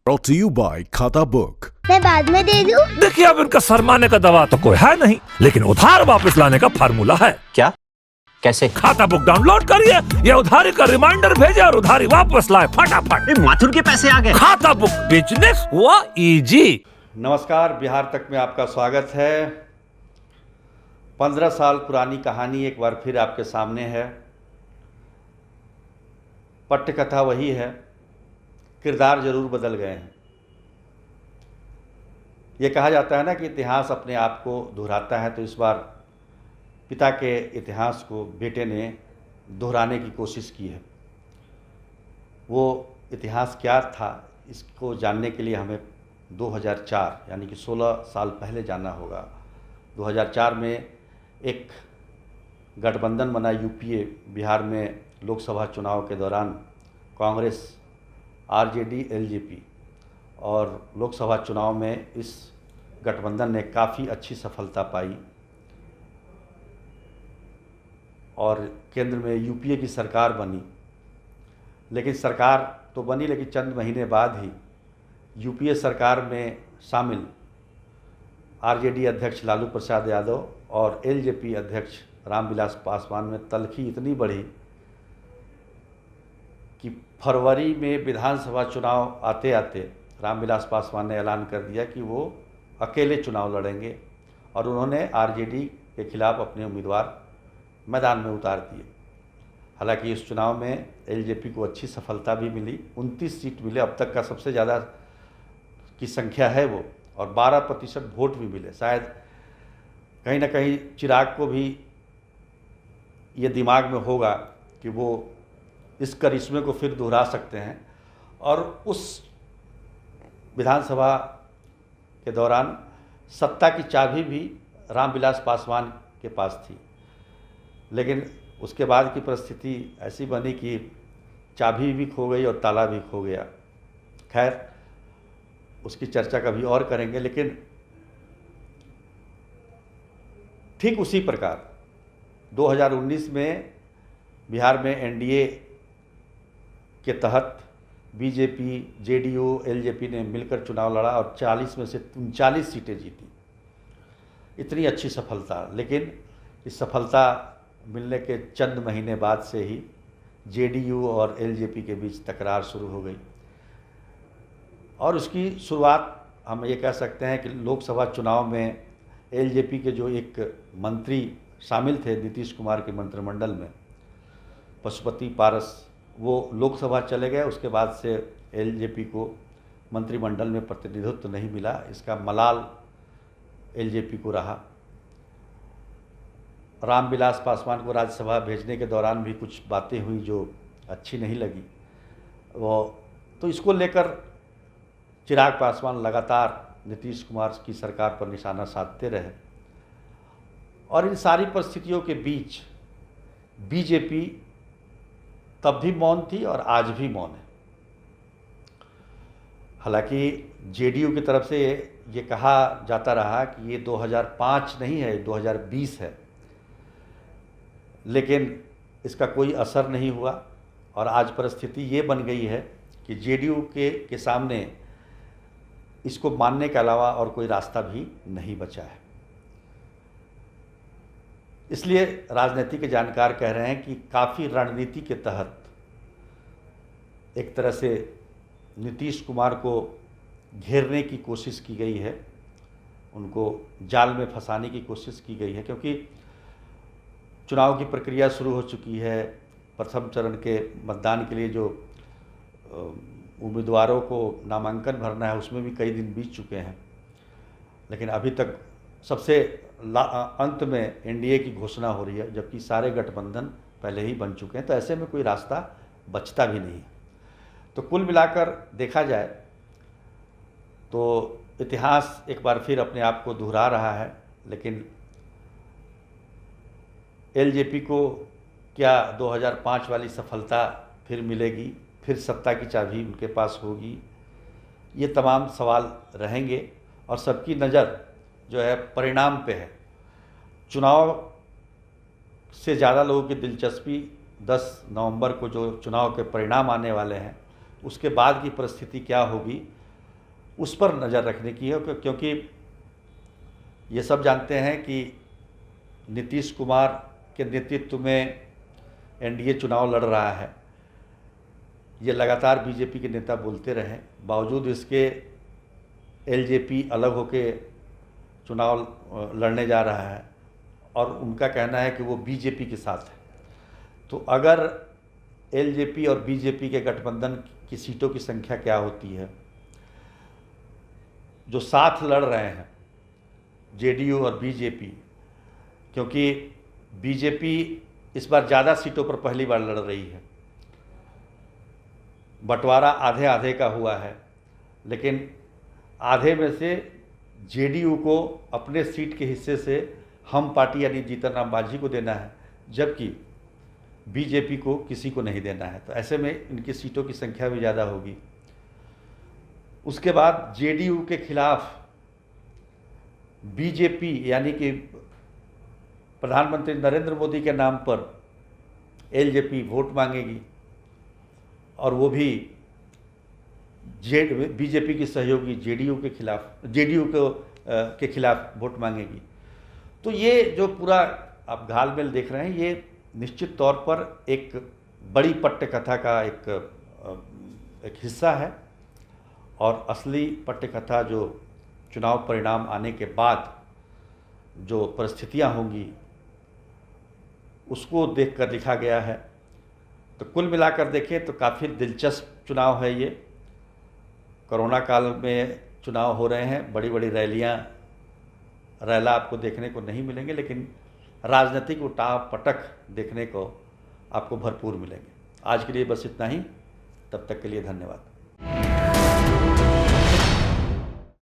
Brought to you by खाता book. मैं बाद में दे दूं? देखिए, अब इनका शर्माने का दवा तो कोई है नहीं, लेकिन उधार वापस लाने का फार्मूला है। क्या? कैसे? खाता बुक डाउनलोड करिए, ये उधारी का रिमाइंडर भेजे और उधारी वापस लाए फटाफट। माथुर के पैसे आ गए। खाता बुक, बिजनेस हुआ इजी। नमस्कार, बिहार तक में आपका स्वागत है। 15 साल पुरानी कहानी एक बार फिर आपके सामने है। पट्टकथा वही है, किरदार जरूर बदल गए हैं। ये कहा जाता है ना कि इतिहास अपने आप को दोहराता है, तो इस बार पिता के इतिहास को बेटे ने दोहराने की कोशिश की है। वो इतिहास क्या था, इसको जानने के लिए हमें 2004 यानी कि 16 साल पहले जाना होगा। 2004 में एक गठबंधन बना यूपीए। बिहार में लोकसभा चुनाव के दौरान कांग्रेस, आरजेडी, एलजेपी और लोकसभा चुनाव में इस गठबंधन ने काफ़ी अच्छी सफलता पाई और केंद्र में यूपीए की सरकार बनी। लेकिन सरकार तो बनी, लेकिन चंद महीने बाद ही यूपीए सरकार में शामिल आरजेडी अध्यक्ष लालू प्रसाद यादव और एलजेपी अध्यक्ष रामविलास पासवान में तल्खी इतनी बढ़ी कि फरवरी में विधानसभा चुनाव आते आते रामविलास पासवान ने ऐलान कर दिया कि वो अकेले चुनाव लड़ेंगे और उन्होंने आरजेडी के खिलाफ अपने उम्मीदवार मैदान में उतार दिए। हालांकि इस चुनाव में एलजेपी को अच्छी सफलता भी मिली, 29 सीट मिले, अब तक का सबसे ज़्यादा की संख्या है वो, और 12% वोट भी मिले। शायद कहीं ना कहीं चिराग को भी ये दिमाग में होगा कि वो इस करिश्मे को फिर दोहरा सकते हैं। और उस विधानसभा के दौरान सत्ता की चाबी भी रामविलास पासवान के पास थी, लेकिन उसके बाद की परिस्थिति ऐसी बनी कि चाबी भी खो गई और ताला भी खो गया। खैर, उसकी चर्चा कभी और करेंगे। लेकिन ठीक उसी प्रकार 2019 में बिहार में एनडीए के तहत बीजेपी, जेडीयू, एलजेपी ने मिलकर चुनाव लड़ा और 40 में से 39 सीटें जीती। इतनी अच्छी सफलता, लेकिन इस सफलता मिलने के चंद महीने बाद से ही जेडीयू और एलजेपी के बीच तकरार शुरू हो गई। और उसकी शुरुआत हम ये कह सकते हैं कि लोकसभा चुनाव में एलजेपी के जो एक मंत्री शामिल थे नीतीश कुमार के मंत्रिमंडल में, पशुपति पारस, वो लोकसभा चले गए। उसके बाद से एलजेपी को मंत्रिमंडल में प्रतिनिधित्व नहीं मिला। इसका मलाल एलजेपी को रहा। रामविलास पासवान को राज्यसभा भेजने के दौरान भी कुछ बातें हुई जो अच्छी नहीं लगी तो इसको लेकर चिराग पासवान लगातार नीतीश कुमार की सरकार पर निशाना साधते रहे। और इन सारी परिस्थितियों के बीच बीजेपी तब भी मौन थी और आज भी मौन है। हालांकि जेडीयू की तरफ से ये कहा जाता रहा कि ये 2005 नहीं है, 2020 है, लेकिन इसका कोई असर नहीं हुआ। और आज परिस्थिति ये बन गई है कि जेडीयू के सामने इसको मानने के अलावा और कोई रास्ता भी नहीं बचा है। इसलिए राजनीति के जानकार कह रहे हैं कि काफ़ी रणनीति के तहत एक तरह से नीतीश कुमार को घेरने की कोशिश की गई है, उनको जाल में फंसाने की कोशिश की गई है, क्योंकि चुनाव की प्रक्रिया शुरू हो चुकी है। प्रथम चरण के मतदान के लिए जो उम्मीदवारों को नामांकन भरना है उसमें भी कई दिन बीत चुके हैं, लेकिन अभी तक सबसे अंत में एनडीए की घोषणा हो रही है, जबकि सारे गठबंधन पहले ही बन चुके हैं। तो ऐसे में कोई रास्ता बचता भी नहीं है। तो कुल मिलाकर देखा जाए तो इतिहास एक बार फिर अपने आप को दोहरा रहा है। लेकिन एलजेपी को क्या 2005 वाली सफलता फिर मिलेगी, फिर सत्ता की चाबी उनके पास होगी? ये तमाम सवाल रहेंगे और सबकी नज़र जो है परिणाम पे है। चुनाव से ज़्यादा लोगों की दिलचस्पी 10 नवंबर को जो चुनाव के परिणाम आने वाले हैं उसके बाद की परिस्थिति क्या होगी, उस पर नज़र रखने की है, क्योंकि ये सब जानते हैं कि नीतीश कुमार के नेतृत्व में एनडीए चुनाव लड़ रहा है। ये लगातार बीजेपी के नेता बोलते रहे, बावजूद इसके एलजेपी अलग होके चुनाव लड़ने जा रहा है और उनका कहना है कि वो बीजेपी के साथ है। तो अगर एलजेपी और बीजेपी के गठबंधन की सीटों की संख्या क्या होती है, जो साथ लड़ रहे हैं जेडीयू और बीजेपी, क्योंकि बीजेपी इस बार ज़्यादा सीटों पर पहली बार लड़ रही है, बंटवारा आधे आधे का हुआ है, लेकिन आधे में से जेडीयू को अपने सीट के हिस्से से हम पार्टी यानी जीतन राम मांझी को देना है, जबकि बीजेपी को किसी को नहीं देना है। तो ऐसे में इनकी सीटों की संख्या भी ज़्यादा होगी। उसके बाद जेडीयू के खिलाफ बीजेपी यानी कि प्रधानमंत्री नरेंद्र मोदी के नाम पर एलजेपी वोट मांगेगी और वो भी बीजेपी की सहयोगी जेडीयू के खिलाफ वोट मांगेगी। तो ये जो पूरा आप घालमेल देख रहे हैं, ये निश्चित तौर पर एक बड़ी पट्टकथा का एक हिस्सा है, और असली पट्टकथा जो चुनाव परिणाम आने के बाद जो परिस्थितियां होंगी उसको देखकर लिखा गया है। तो कुल मिलाकर देखें तो काफ़ी दिलचस्प चुनाव है ये। कोरोना काल में चुनाव हो रहे हैं, बड़ी बड़ी रैला आपको देखने को नहीं मिलेंगे, लेकिन राजनीतिक उठाव पटक देखने को आपको भरपूर मिलेंगे। आज के लिए बस इतना ही, तब तक के लिए धन्यवाद।